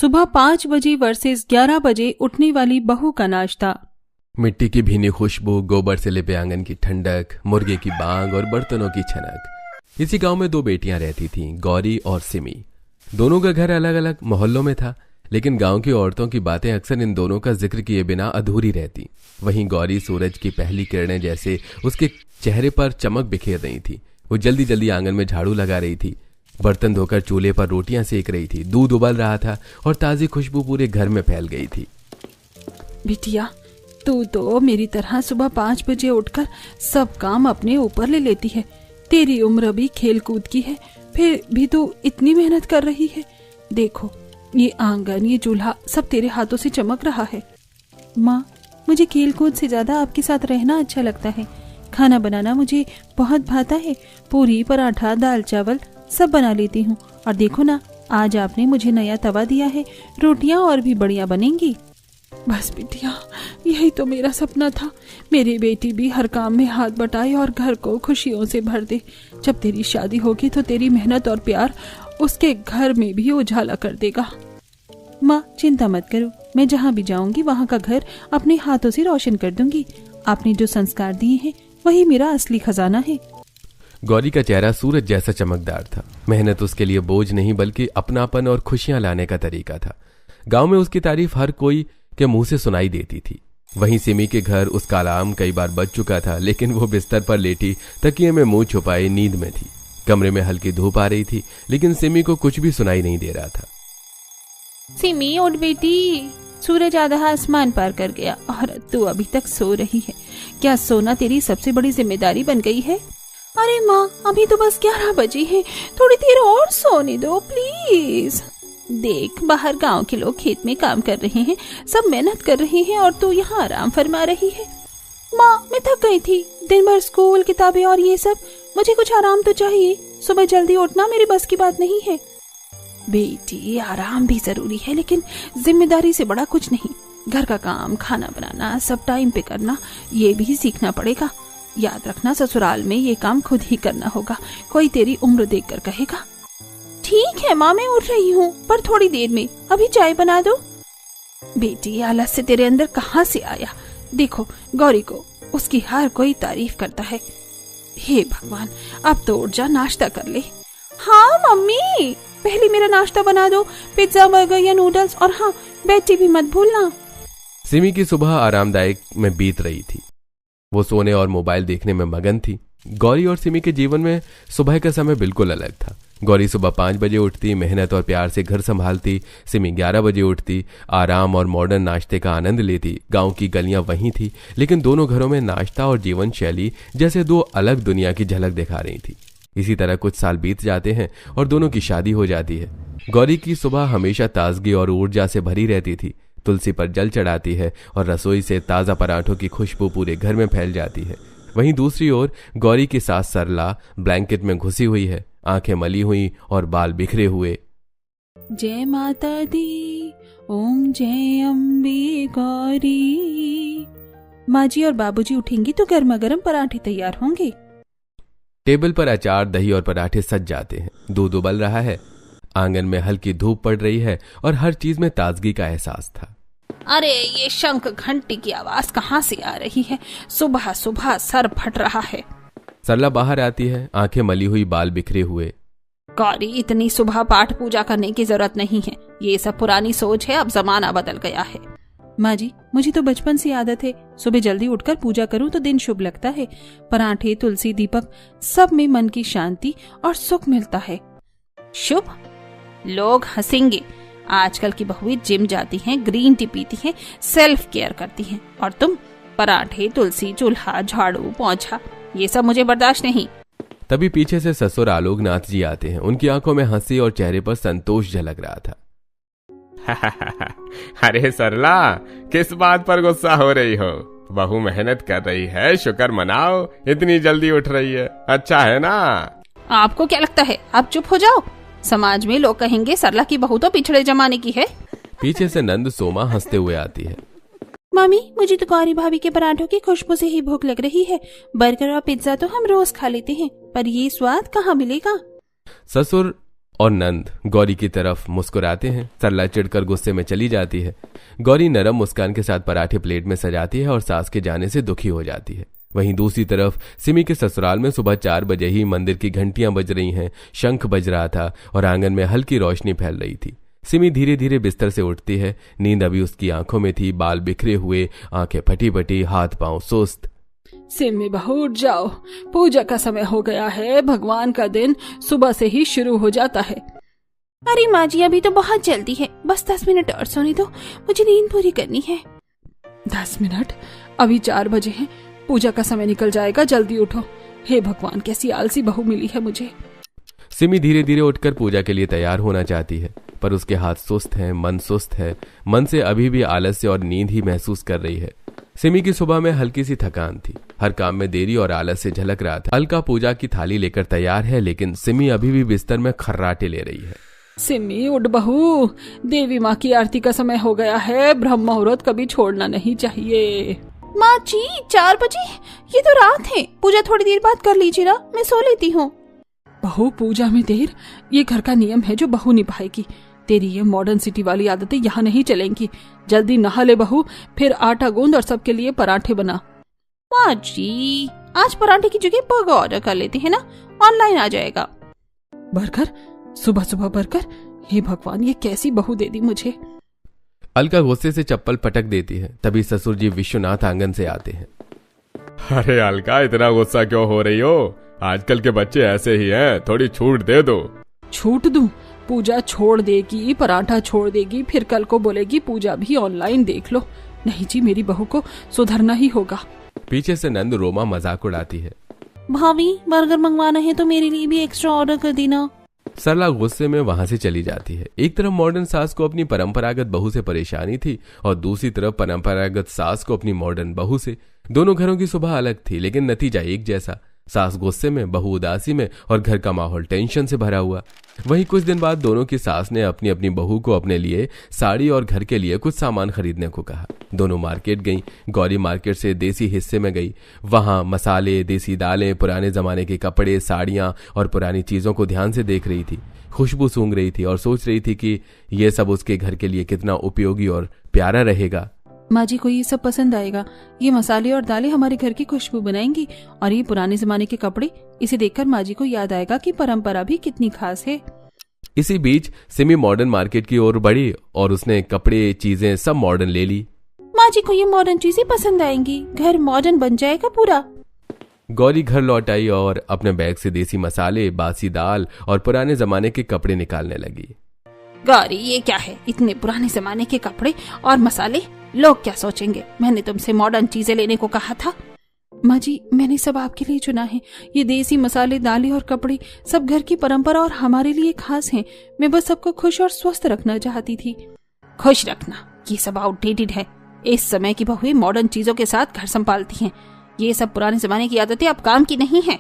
सुबह 5 बजे वर्सेस 11 बजे उठने वाली बहू का नाश्ता। मिट्टी की भीनी खुशबू, गोबर से लिपे आंगन की ठंडक, मुर्गे की बांग और बर्तनों की छनक। इसी गांव में 2 बेटियां रहती थीं, गौरी और सिमी। दोनों का घर अलग अलग मोहल्लों में था, लेकिन गांव की औरतों की बातें अक्सर इन दोनों का जिक्र किए बिना अधूरी रहती। वहीं गौरी सूरज की पहली किरणें जैसे उसके चेहरे पर चमक बिखेर रही थी। वो जल्दी जल्दी आंगन में झाड़ू लगा रही थी, बर्तन धोकर चूल्हे पर रोटियां सेक रही थी। दूध उबल रहा था और ताजी खुशबू पूरे घर में फैल गई थी। बिटिया, तू तो मेरी तरह सुबह 5 बजे उठकर सब काम अपने ऊपर ले लेती है। तेरी उम्र भी खेल कूद की है, फिर भी तू इतनी मेहनत कर रही है। देखो, ये आंगन, ये चूल्हा सब तेरे हाथों से चमक रहा है। माँ, मुझे खेल कूद से ज्यादा आपके साथ रहना अच्छा लगता है। खाना बनाना मुझे बहुत भाता है। पूरी, पराठा, दाल चावल सब बना लेती हूँ। और देखो ना, आज आपने मुझे नया तवा दिया है, रोटियां और भी बढ़िया बनेंगी। बस बिटिया, यही तो मेरा सपना था। मेरी बेटी भी हर काम में हाथ बटाए और घर को खुशियों से भर दे। जब तेरी शादी होगी तो तेरी मेहनत और प्यार उसके घर में भी उजाला कर देगा। माँ, चिंता मत करो, मैं जहाँ भी जाऊंगी वहाँ का घर अपने हाथों से रोशन कर दूंगी। आपने जो संस्कार दिए हैं वही मेरा असली खजाना है। गौरी का चेहरा सूरज जैसा चमकदार था। मेहनत उसके लिए बोझ नहीं बल्कि अपनापन और खुशियां लाने का तरीका था। गांव में उसकी तारीफ हर कोई के मुंह से सुनाई देती थी। वहीं सिमी के घर उसका अलार्म कई बार बज चुका था, लेकिन वो बिस्तर पर लेटी तकिए में मुंह छुपाए नींद में थी। कमरे में हल्की धूप आ रही थी, लेकिन सिमी को कुछ भी सुनाई नहीं दे रहा था। सिमी, उठ बेटी, सूरज आधा आसमान पार कर गया और तू अभी तक सो रही है। क्या सोना तेरी सबसे बड़ी जिम्मेदारी बन गई है? अरे माँ, अभी तो बस 11 बजे हैं, थोड़ी देर और सोने दो प्लीज। देख, बाहर गांव के लोग खेत में काम कर रहे हैं, सब मेहनत कर रहे हैं और तू यहाँ आराम फरमा रही है। माँ, मैं थक गई थी, दिन भर स्कूल, किताबें और ये सब। मुझे कुछ आराम तो चाहिए। सुबह जल्दी उठना मेरी बस की बात नहीं है। बेटी, आराम भी जरूरी है, लेकिन जिम्मेदारी से बड़ा कुछ नहीं। घर का काम, खाना बनाना सब टाइम पे करना, ये भी सीखना पड़ेगा। याद रखना, ससुराल में ये काम खुद ही करना होगा। कोई तेरी उम्र देखकर कहेगा। ठीक है माँ, मैं उठ रही हूँ, पर थोड़ी देर में। अभी चाय बना दो। बेटी, आलस से तेरे अंदर कहाँ से आया? देखो, गौरी को उसकी हर कोई तारीफ करता है। हे भगवान, अब तो उठ जा, नाश्ता कर ले। हाँ मम्मी, पहले मेरा नाश्ता बना दो, पिज्जा, बर्गर या नूडल्स। और हाँ, बेटी भी मत भूलना। सिमी की सुबह आरामदायक में बीत रही थी। वो सोने और मोबाइल देखने में मगन थी। गौरी और सिमी के जीवन में सुबह का समय बिल्कुल अलग था। गौरी सुबह 5 बजे उठती, मेहनत और प्यार से घर संभालती। सिमी 11 बजे उठती, आराम और मॉडर्न नाश्ते का आनंद लेती। गांव की गलियां वहीं थी, लेकिन दोनों घरों में नाश्ता और जीवन शैली जैसे 2 अलग दुनिया की झलक दिखा रही थी। इसी तरह कुछ साल बीत जाते हैं और दोनों की शादी हो जाती है। गौरी की सुबह हमेशा ताजगी और ऊर्जा से भरी रहती थी। तुलसी पर जल चढ़ाती है और रसोई से ताजा पराठों की खुशबू पूरे घर में फैल जाती है। वहीं दूसरी ओर गौरी की सास सरला ब्लैंकेट में घुसी हुई है, आंखें मली हुई और बाल बिखरे हुए। जय माता दी, ओम जय अम्बे गौरी। माँ जी और बाबूजी उठेंगी तो गर्मा गर्म पराठे तैयार होंगे। टेबल पर अचार, दही और पराठे सज जाते हैं। दूध उबल रहा है, आंगन में हल्की धूप पड़ रही है और हर चीज में ताजगी का एहसास था। अरे, ये शंख घंटी की आवाज कहाँ से आ रही है? सुबह सुबह सर फट रहा है। सरला बाहर आती है, आंखें मली हुई, बाल बिखरे हुए। गौरी, इतनी सुबह पाठ पूजा करने की जरूरत नहीं है। ये सब पुरानी सोच है, अब जमाना बदल गया है। माँ जी, मुझे तो बचपन से आदत है, सुबह जल्दी उठकर पूजा करूं तो दिन शुभ लगता है। पराठे, तुलसी, दीपक, सब में मन की शांति और सुख मिलता है। शुभ? लोग हंसेंगे। आजकल की बहुएं जिम जाती हैं, ग्रीन टी पीती हैं, सेल्फ केयर करती हैं, और तुम पराठे, तुलसी, चूल्हा, झाड़ू, पोंछा, ये सब मुझे बर्दाश्त नहीं। तभी पीछे से ससुर आलोकनाथ जी आते हैं। उनकी आंखों में हंसी और चेहरे पर संतोष झलक रहा था। अरे सरला, किस बात पर गुस्सा हो रही हो? बहू मेहनत कर रही है, शुक्र मनाओ। इतनी जल्दी उठ रही है, अच्छा है ना? आपको क्या लगता है? आप चुप हो जाओ। समाज में लोग कहेंगे सरला की बहू तो पिछड़े जमाने की है। पीछे से नंद सोमा हंसते हुए आती है। मामी, मुझे तो गौरी भाभी के पराठों की खुशबू से ही भूख लग रही है। बर्गर और पिज्जा तो हम रोज खा लेते हैं, पर ये स्वाद कहाँ मिलेगा? ससुर और नंद गौरी की तरफ मुस्कुराते हैं। सरला चिढ़कर गुस्से में चली जाती है। गौरी नरम मुस्कान के साथ पराठे प्लेट में सजाती है और सास के जाने से दुखी हो जाती है। वहीं दूसरी तरफ सिमी के ससुराल में सुबह 4 बजे ही मंदिर की घंटियां बज रही हैं, शंख बज रहा था और आंगन में हल्की रोशनी फैल रही थी। सिमी धीरे धीरे बिस्तर से उठती है। नींद अभी उसकी आंखों में थी, बाल बिखरे हुए, आंखें फटी फटी, हाथ पांव सुस्त। सिमी बहू उठ जाओ, पूजा का समय हो गया है। भगवान का दिन सुबह से ही शुरू हो जाता है। अरे माँ जी, अभी तो बहुत जल्दी है, बस 10 मिनट और सोने दो, मुझे नींद पूरी करनी है। 10 मिनट? अभी 4 बजे हैं, पूजा का समय निकल जाएगा, जल्दी उठो। हे भगवान, कैसी आलसी बहू मिली है मुझे। सिमी धीरे धीरे उठकर पूजा के लिए तैयार होना चाहती है, पर उसके हाथ सुस्त हैं, मन सुस्त है। मन से अभी भी आलस्य और नींद ही महसूस कर रही है। सिमी की सुबह में हल्की सी थकान थी, हर काम में देरी और आलस से झलक रहा था। अलका पूजा की थाली लेकर तैयार है, लेकिन सिमी अभी भी बिस्तर में खर्राटे ले रही है। सिमी उठ बहू, देवी माँ की आरती का समय हो गया है, ब्रह्म मुहूर्त कभी छोड़ना नहीं चाहिए। माँ जी 4 बजे? ये तो रात है, पूजा थोड़ी देर बाद कर लीजिए ना, मैं सो लेती हूँ। बहू पूजा में देर, ये घर का नियम है जो बहू निभाएगी। तेरी ये मॉडर्न सिटी वाली आदतें यहाँ नहीं चलेंगी। जल्दी नहा ले बहू, फिर आटा गूंद और सबके लिए पराठे बना। माँ जी, आज पराठे की जगह बर्गर ऑर्डर कर लेते हैं ना, ऑनलाइन आ जाएगा। बर्गर? सुबह सुबह बर्गर? हे भगवान, ये कैसी बहू दे दी मुझे। अलका गुस्से से चप्पल पटक देती है। तभी ससुर जी विश्वनाथ आंगन से आते हैं। अरे अलका, इतना गुस्सा क्यों हो रही हो? आजकल के बच्चे ऐसे ही हैं, थोड़ी छूट दे दो। छूट दूं? पूजा छोड़ देगी, पराठा छोड़ देगी, फिर कल को बोलेगी पूजा भी ऑनलाइन देख लो। नहीं जी, मेरी बहू को सुधरना ही होगा। पीछे से नंद रोमा मजाक उड़ाती है। भाभी, बर्गर मंगवाना है तो मेरे लिए भी एक्स्ट्रा ऑर्डर कर देना। सरला गुस्से में वहां से चली जाती है। एक तरफ मॉडर्न सास को अपनी परंपरागत बहू से परेशानी थी और दूसरी तरफ परंपरागत सास को अपनी मॉडर्न बहू से। दोनों घरों की सुबह अलग थी, लेकिन नतीजा एक जैसा। सास गुस्से में, बहू उदासी में और घर का माहौल टेंशन से भरा हुआ। वहीं कुछ दिन बाद दोनों की सास ने अपनी अपनी बहू को अपने लिए साड़ी और घर के लिए कुछ सामान खरीदने को कहा। दोनों मार्केट गईं। गौरी मार्केट से देसी हिस्से में गई। वहां मसाले, देसी दालें, पुराने जमाने के कपड़े, साड़ियां और पुरानी चीजों को ध्यान से देख रही थी। खुशबू सूंघ रही थी और सोच रही थी कि यह सब उसके घर के लिए कितना उपयोगी और प्यारा रहेगा। माँ जी को ये सब पसंद आएगा। ये मसाले और दालें हमारे घर की खुशबू बनाएंगी, और ये पुराने जमाने के कपड़े, इसे देखकर माँ जी को याद आएगा कि परंपरा भी कितनी खास है। इसी बीच सिमी मॉडर्न मार्केट की ओर बढ़ी और उसने कपड़े, चीजें सब मॉडर्न ले ली। माँ जी को ये मॉडर्न चीजें पसंद आएंगी, घर मॉडर्न बन जाएगा पूरा। गौरी घर लौट आई और अपने बैग से देसी मसाले, बासी दाल और पुराने जमाने के कपड़े निकालने लगी। गौरी, ये क्या है? इतने पुराने जमाने के कपड़े और मसाले, लोग क्या सोचेंगे? मैंने तुमसे मॉडर्न चीजें लेने को कहा था। माँ जी, मैंने सब आपके लिए चुना है। ये देसी मसाले, दालें और कपड़े सब घर की परंपरा और हमारे लिए खास हैं। मैं बस सबको खुश और स्वस्थ रखना चाहती थी। खुश रखना? ये सब आउटडेटेड है। इस समय की बहुएं मॉडर्न चीजों के साथ घर संभालती हैं। ये सब पुराने जमाने की आदतें अब काम की नहीं है।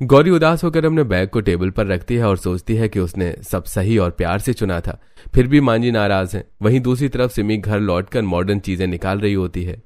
गौरी उदास होकर अपने बैग को टेबल पर रखती है और सोचती है कि उसने सब सही और प्यार से चुना था, फिर भी माँ जी नाराज हैं। वहीं दूसरी तरफ सिमी घर लौटकर मॉडर्न चीजें निकाल रही होती है।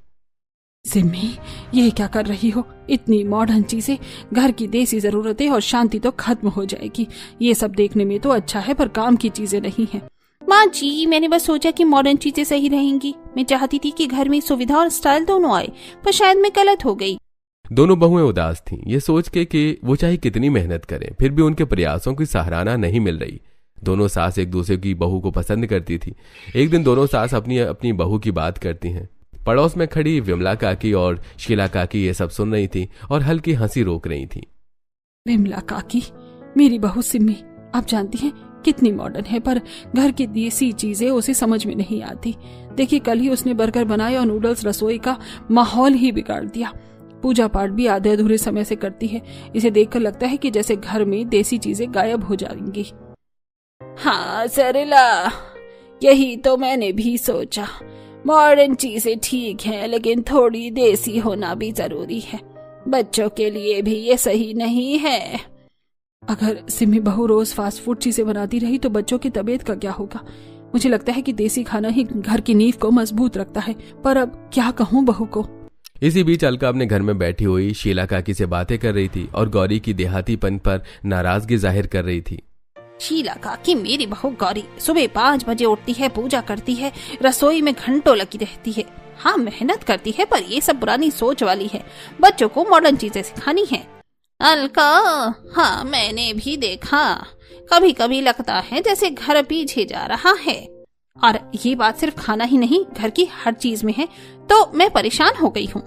सिमी, ये क्या कर रही हो? इतनी मॉडर्न चीजें, घर की देसी जरूरतें और शांति तो खत्म हो जाएगी। ये सब देखने में तो अच्छा है, पर काम की चीजें नहीं है। माँ जी, मैंने बस सोचा कि मॉडर्न चीजें सही रहेंगी। मैं चाहती थी कि घर में सुविधा और स्टाइल दोनों आए, पर शायद मैं गलत हो गई। दोनों बहुएं उदास थीं, ये सोच के कि वो चाहे कितनी मेहनत करें, फिर भी उनके प्रयासों की सराहना नहीं मिल रही। दोनों सास एक दूसरे की बहू को पसंद करती थी। एक दिन दोनों सास अपनी अपनी बहू की बात करती हैं। पड़ोस में खड़ी विमला काकी और शीला काकी ये सब सुन रही थी और हल्की हंसी रोक रही थी। विमला काकी, मेरी बहू सिमी, आप जानती हैं कितनी मॉडर्न है, पर घर की देसी चीजें उसे समझ में नहीं आती। देखिए, कल ही उसने बर्गर बनाए और नूडल्स, रसोई का माहौल ही बिगाड़ दिया। पूजा पाठ भी आधे अधूरे समय से करती है। इसे देखकर लगता है कि जैसे घर में देसी चीजें गायब हो जाएंगी। हाँ सरला, यही तो मैंने भी सोचा। मॉडर्न चीजें ठीक हैं, लेकिन थोड़ी देसी होना भी जरूरी है। बच्चों के लिए भी ये सही नहीं है। अगर सिमी बहू रोज फास्ट फूड चीजें बनाती रही तो बच्चों की तबीयत का क्या होगा? मुझे लगता है कि देसी खाना ही घर की नींव को मजबूत रखता है, पर अब क्या कहूँ बहू को। इसी बीच अलका अपने घर में बैठी हुई शीला काकी से बातें कर रही थी और गौरी की देहातीपन पर नाराजगी जाहिर कर रही थी। शीला काकी मेरी बहू गौरी सुबह 5 बजे उठती है, पूजा करती है, रसोई में घंटों लगी रहती है। हाँ मेहनत करती है, पर ये सब पुरानी सोच वाली है। बच्चों को मॉडर्न चीजें सिखानी है। अलका, हाँ मैंने भी देखा, कभी कभी लगता है जैसे घर पीछे जा रहा है। और ये बात सिर्फ खाना ही नहीं, घर की हर चीज में है। तो मैं परेशान हो गई हूँ।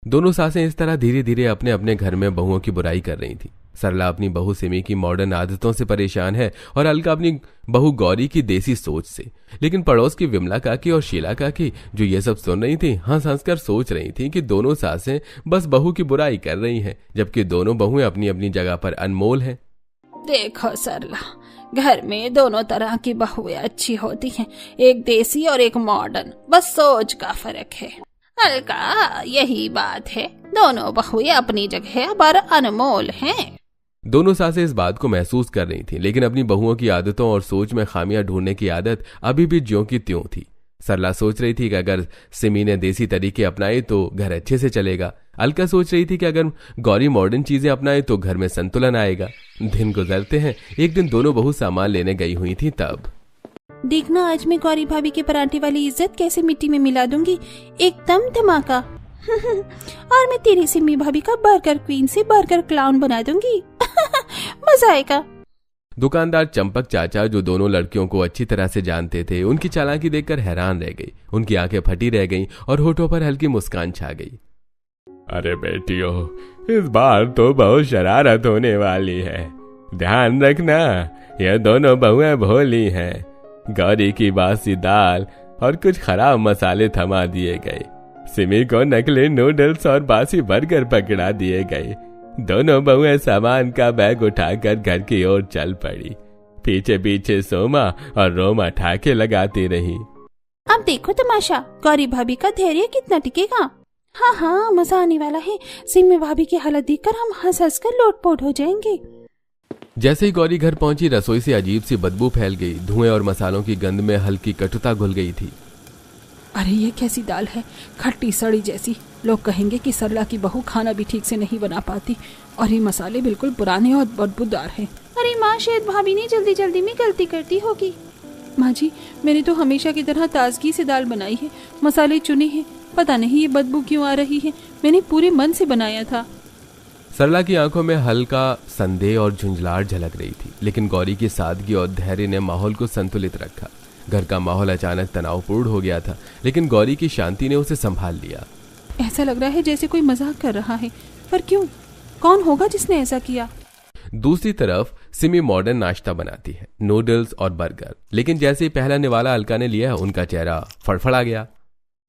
दोनों सासें इस तरह धीरे धीरे अपने अपने घर में बहुओं की बुराई कर रही थी। सरला अपनी बहू सिमी की मॉडर्न आदतों से परेशान है और अलका अपनी बहू गौरी की देसी सोच से। लेकिन पड़ोस की विमला काकी और शीला काकी जो ये सब सुन रही थी, हंस हंस कर सोच रही थी कि दोनों सासें बस बहू की बुराई कर रही हैं, जबकि दोनों बहुएं अपनी अपनी जगह पर अनमोल हैं। देखो सरला, घर में दोनों तरह की बहुएं अच्छी होती हैं, एक देसी और एक मॉडर्न, बस सोच का फर्क है। अलका, यही बात है, दोनों बहुएं अपनी जगह पर अनमोल हैं। दोनों सासें इस बात को महसूस कर रही थीं, लेकिन अपनी बहुओं की आदतों और सोच में खामियां ढूंढने की आदत अभी भी ज्यों की त्यों थी। सरला सोच रही थी कि अगर सिमी ने देसी तरीके अपनाए तो घर अच्छे से चलेगा। अलका सोच रही थी कि अगर गौरी मॉडर्न चीजें अपनाए तो घर में संतुलन आएगा। दिन गुजरते हैं, एक दिन दोनों बहू सामान लेने गई हुई थी। तब देखना आज मैं गौरी भाभी के पराठे वाली इज्जत कैसे मिट्टी में मिला दूंगी, एकदम धमाका। और मैं तेरी सिमी भाभी का बर्गर क्वीन से बर्गर क्लाउन बना दूंगी। मजा आएगा। दुकानदार चंपक चाचा, जो दोनों लड़कियों को अच्छी तरह से जानते थे, उनकी चालाकी देखकर हैरान रह गई। उनकी आंखें फटी रह गईं और होठों पर हल्की मुस्कान छा गई। अरे बेटियों, इस बार तो बहुत शरारत होने वाली है। ध्यान रखना, ये दोनों बहुएं भोली हैं। गौरी की बासी दाल और कुछ खराब मसाले थमा दिए गए। सिमी को नकली नूडल्स और बासी बर्गर पकड़ा दिए गए। दोनों बहुएं सामान का बैग उठाकर घर की ओर चल पड़ी। पीछे पीछे सोमा और रोमा ठाके लगाती रही। अब देखो तमाशा, गौरी भाभी का धैर्य कितना टिकेगा। हाँ हाँ, मजा आने वाला है। सिमी भाभी की हालत देखकर हम हंस हंस कर लोटपोट हो जाएंगे। जैसे ही गौरी घर पहुंची, रसोई से अजीब सी बदबू फैल गई। धुएं और मसालों की गंध में हल्की कटुता घुल गई थी। अरे ये कैसी दाल है, खट्टी सड़ी जैसी। लोग कहेंगे कि सरला की बहू खाना भी ठीक से नहीं बना पाती। और ये मसाले बिल्कुल पुराने और बदबूदार हैं। अरे माँ, शायद भाभी ने जल्दी जल्दी में गलती करती होगी। माँ जी, मैंने तो हमेशा की तरह ताजगी से दाल बनाई है, मसाले चुने हैं। पता नहीं ये बदबू क्यों आ रही है, मैंने पूरे मन से बनाया था। सरला की आंखों में हल्का संदेह और झुंझलाहट झलक रही थी, लेकिन गौरी की सादगी और धैर्य ने माहौल को संतुलित रखा। घर का माहौल अचानक तनावपूर्ण हो गया था, लेकिन गौरी की शांति ने उसे संभाल लिया। ऐसा लग रहा है जैसे कोई मजाक कर रहा है, पर क्यों? कौन होगा जिसने ऐसा किया? दूसरी तरफ सिमी मॉडर्न नाश्ता बनाती है, नूडल्स और बर्गर। लेकिन जैसे ही पहला निवाला अलका ने लिया, उनका चेहरा फड़फड़ा गया।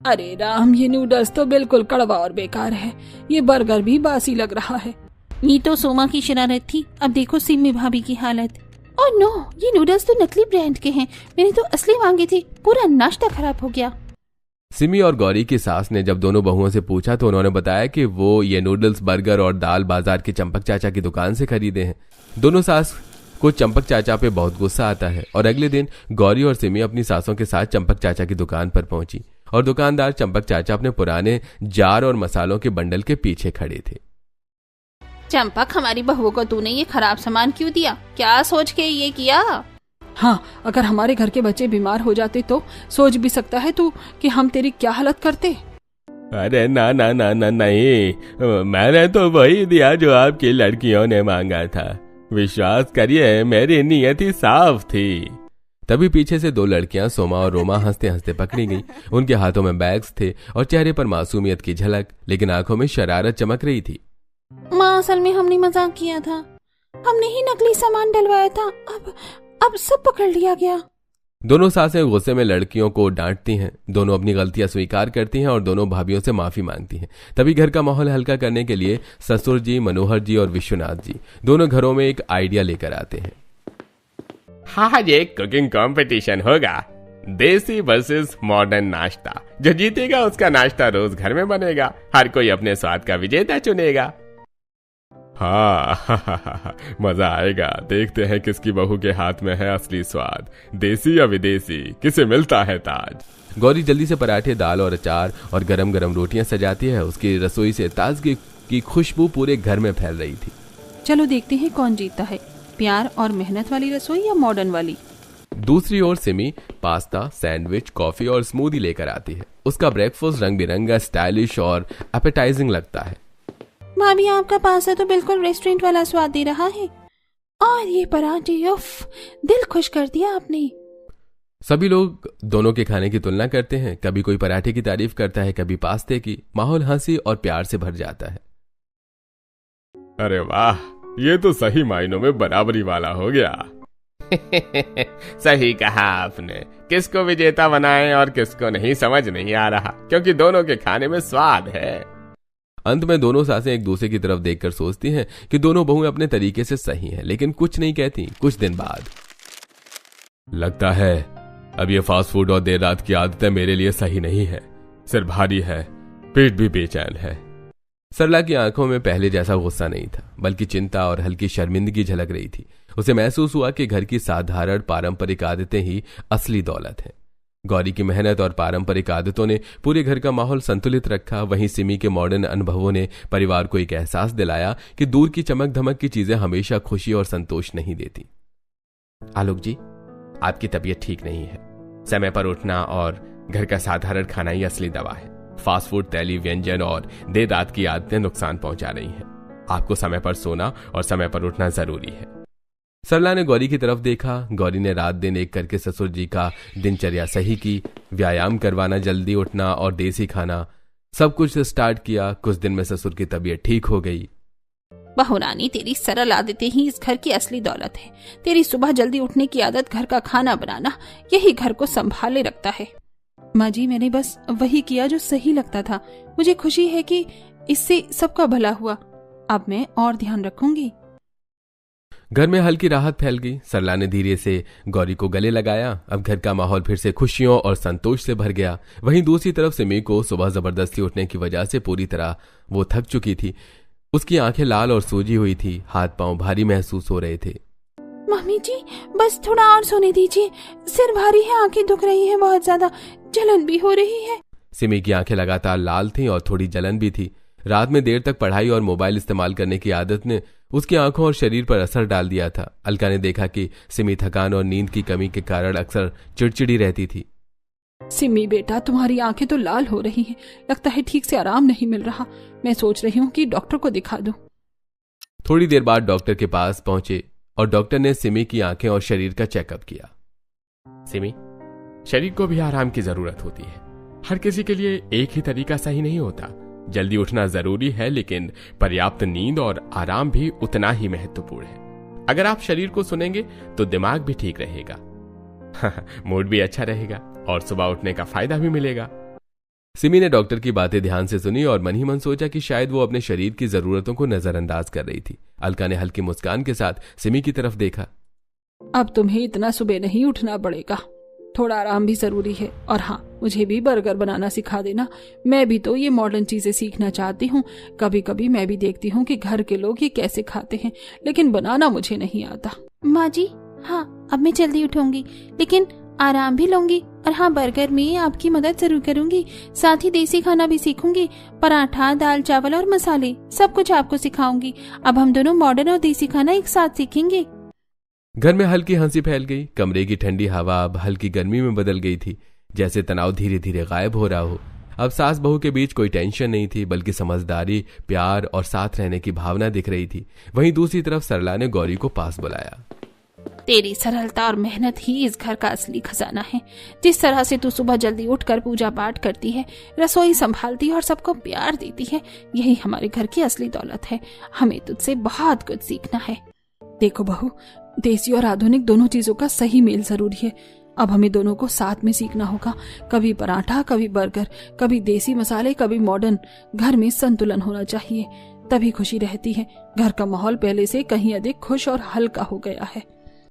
अरे राम, ये नूडल्स तो बिल्कुल कड़वा और बेकार है। ये बर्गर भी बासी लग रहा है। ये तो सोमा की शरारत थी। अब देखो सिमी भाभी की हालत। ओह नो, ये नूडल्स तो नकली ब्रांड के हैं। मैंने तो असली मांगे थे। पूरा नाश्ता खराब हो गया। सिमी और गौरी की सास ने जब दोनों बहुओं से पूछा तो उन्होंने बताया कि वो ये नूडल्स, बर्गर और दाल बाजार के चंपक चाचा की दुकान से खरीदे हैं। दोनों सास को चंपक चाचा पे बहुत गुस्सा आता है और अगले दिन गौरी और सिमी अपनी सासों के साथ चंपक चाचा की दुकान पर पहुंची और दुकानदार चंपक चाचा अपने पुराने जार और मसालों के बंडल के पीछे खड़े थे। चंपक, हमारी बहू को तूने ये खराब सामान क्यों दिया? क्या सोच के ये किया? हाँ, अगर हमारे घर के बच्चे बीमार हो जाते तो सोच भी सकता है तू कि हम तेरी क्या हालत करते। अरे ना ना ना ना नहीं, मैंने तो वही दिया जो आपकी लड़कियों ने मांगा था। विश्वास करिए, मेरी नीयत ही साफ थी। तभी पीछे से दो लड़कियां सोमा और रोमा हंसते हंसते पकड़ी गई। उनके हाथों में बैग्स थे और चेहरे पर मासूमियत की झलक, लेकिन आंखों में शरारत चमक रही थी। माँ, असल में हमने मजाक किया था। हमने ही नकली सामान डलवाया था। अब सब पकड़ लिया गया। दोनों सासें गुस्से में लड़कियों को डांटती हैं। दोनों अपनी गलतियां स्वीकार करती हैं और दोनों भाभियों से माफी मांगती हैं। तभी घर का माहौल हल्का करने के लिए ससुर जी, मनोहर जी और विश्वनाथ जी दोनों घरों में एक आइडिया लेकर आते हैं। हाँ, ये कुकिंग कंपटीशन होगा। देसी वर्सेस मॉडर्न नाश्ता। जो जीतेगा उसका नाश्ता रोज घर में बनेगा। हर कोई अपने स्वाद का विजेता चुनेगा। हाँ, मजा आएगा। देखते हैं किसकी बहू के हाथ में है असली स्वाद, देसी या विदेशी, किसे मिलता है ताज। गौरी जल्दी से पराठे, दाल और अचार और गरम गरम रोटियां सजाती है। उसकी रसोई से ताजगी की खुशबू पूरे घर में फैल रही थी। चलो देखते हैं कौन जीतता है। प्यार और मेहनत वाली रसोई या मॉडर्न वाली? दूसरी ओर सिमी पास्ता, सैंडविच, कॉफी और स्मूदी लेकर आती है। उसका ब्रेकफास्ट रंग बिरंगा, स्टाइलिश और एपेटाइजिंग लगता है। भाभी, आपका पास्ता तो बिल्कुल रेस्टोरेंट वाला स्वाद दे रहा है, और ये पराठे, उफ, दिल खुश कर दिया आपने। सभी लोग दोनों के खाने की तुलना करते हैं। कभी कोई पराठे की तारीफ करता है, कभी पास्ते की। माहौल हंसी और प्यार से भर जाता है। अरे वाह, ये तो सही मायनों में बराबरी वाला हो गया। सही कहा आपने। किसको विजेता बनाएं और किसको नहीं समझ नहीं आ रहा, क्योंकि दोनों के खाने में स्वाद है। अंत में दोनों सासें एक दूसरे की तरफ देखकर सोचती हैं कि दोनों बहुएं अपने तरीके से सही हैं, लेकिन कुछ नहीं कहती। कुछ दिन बाद, लगता है अब ये फास्ट फूड और देर रात की आदतें मेरे लिए सही नहीं है। सिर भारी है, पेट भी बेचैन है। सरला की आंखों में पहले जैसा गुस्सा नहीं था, बल्कि चिंता और हल्की शर्मिंदगी झलक रही थी। उसे महसूस हुआ कि घर की साधारण पारंपरिक आदतें ही असली दौलत हैं। गौरी की मेहनत और पारंपरिक आदतों ने पूरे घर का माहौल संतुलित रखा। वहीं सिमी के मॉडर्न अनुभवों ने परिवार को एक एहसास दिलाया कि दूर की चमक धमक की चीजें हमेशा खुशी और संतोष नहीं देती। आलोक जी, आपकी तबीयत ठीक नहीं है। समय पर उठना और घर का साधारण खाना ही असली दवा है। फास्ट फूड, तैलीय व्यंजन और देर रात की आदतें नुकसान पहुंचा रही हैं। आपको समय पर सोना और समय पर उठना जरूरी है। सरला ने गौरी की तरफ देखा। गौरी ने रात दिन एक करके ससुर जी का दिनचर्या सही की। व्यायाम करवाना, जल्दी उठना और देसी खाना, सब कुछ स्टार्ट किया। कुछ दिन में ससुर की तबीयत ठीक हो गई। बहू रानी, तेरी सरल आदतें ही इस घर की असली दौलत है। तेरी सुबह जल्दी उठने की आदत, घर का खाना बनाना, यही घर को संभाले रखता है। माँ जी, मैंने बस वही किया जो सही लगता था। मुझे खुशी है कि इससे सबका भला हुआ। अब मैं और ध्यान रखूंगी। घर में हल्की राहत फैल गई। सरला ने धीरे से गौरी को गले लगाया। अब घर का माहौल फिर से खुशियों और संतोष से भर गया। वहीं दूसरी तरफ सिमी को सुबह जबरदस्ती उठने की वजह से पूरी तरह वो थक चुकी थी। उसकी आंखें लाल और सूजी हुई थी, हाथ पांव भारी महसूस हो रहे थे। मम्मी जी, बस थोड़ा और सोने दीजिए। सिर भारी है, आंखें दुख रही हैं बहुत ज्यादा, जलन भी हो रही है। सिमी की आंखें लगातार लाल थीं और थोड़ी जलन भी थी। रात में देर तक पढ़ाई और मोबाइल इस्तेमाल करने की आदत ने उसकी आंखों और शरीर पर असर डाल दिया था। अलका ने देखा कि सिमी थकान और नींद की कमी के कारण अक्सर चिड़चिड़ी रहती थी। सिमी बेटा, तुम्हारी आंखें तो लाल हो रही हैं। लगता है ठीक से आराम नहीं मिल रहा। मैं सोच रही हूँ कि डॉक्टर को दिखा दूं। थोड़ी देर बाद डॉक्टर के पास पहुंचे और डॉक्टर ने सिमी की आंखें और शरीर का चेकअप किया। सिमी, शरीर को भी आराम की जरूरत होती है। हर किसी के लिए एक ही तरीका सही नहीं होता। जल्दी उठना जरूरी है, लेकिन पर्याप्त नींद और आराम भी उतना ही महत्वपूर्ण है। अगर आप शरीर को सुनेंगे तो दिमाग भी ठीक रहेगा, मूड भी अच्छा रहेगा और सुबह उठने का फायदा भी मिलेगा। सिमी ने डॉक्टर की बातें ध्यान से सुनी और मन ही मन सोचा कि शायद वो अपने शरीर की जरूरतों को नजरअंदाज कर रही थी। अलका ने हल्की मुस्कान के साथ सिमी की तरफ देखा। अब तुम्हें इतना सुबह नहीं उठना पड़ेगा, थोड़ा आराम भी जरूरी है। और हाँ, मुझे भी बर्गर बनाना सिखा देना। मैं भी तो ये मॉडर्न चीजें सीखना चाहती हूँ। कभी कभी मैं भी देखती हूँ कि घर के लोग ये कैसे खाते हैं, लेकिन बनाना मुझे नहीं आता। माँ जी, हाँ, अब मैं जल्दी उठूंगी, लेकिन आराम भी लूंगी। और हाँ, बर्गर में आपकी मदद जरूर करूंगी। साथ ही देसी खाना भी सीखूंगी। पराठा, दाल, चावल और मसाले, सब कुछ आपको सिखाऊंगी। अब हम दोनों मॉडर्न और देसी खाना एक साथ सीखेंगे। घर में हल्की हंसी फैल गई। कमरे की ठंडी हवा अब हल्की गर्मी में बदल गई थी, जैसे तनाव धीरे धीरे गायब हो रहा हो। अब सास बहू के बीच कोई टेंशन नहीं थी, बल्कि समझदारी, प्यार और साथ रहने की भावना दिख रही थी। वहीं दूसरी तरफ सरला ने गौरी को पास बुलाया। तेरी सरलता और मेहनत ही इस घर का असली खजाना है। जिस तरह से तू सुबह जल्दी उठकर पूजा पाठ करती है, रसोई संभालती है और सबको प्यार देती है, यही हमारे घर की असली दौलत है। हमें तुझसे बहुत कुछ सीखना है। देखो बहू, देसी और आधुनिक दोनों चीजों का सही मेल जरूरी है। अब हमें दोनों को साथ में सीखना होगा। कभी पराठा, कभी बर्गर, कभी देसी मसाले, कभी मॉडर्न। घर में संतुलन होना चाहिए, तभी खुशी रहती है। घर का माहौल पहले से कहीं अधिक खुश और हल्का हो गया है।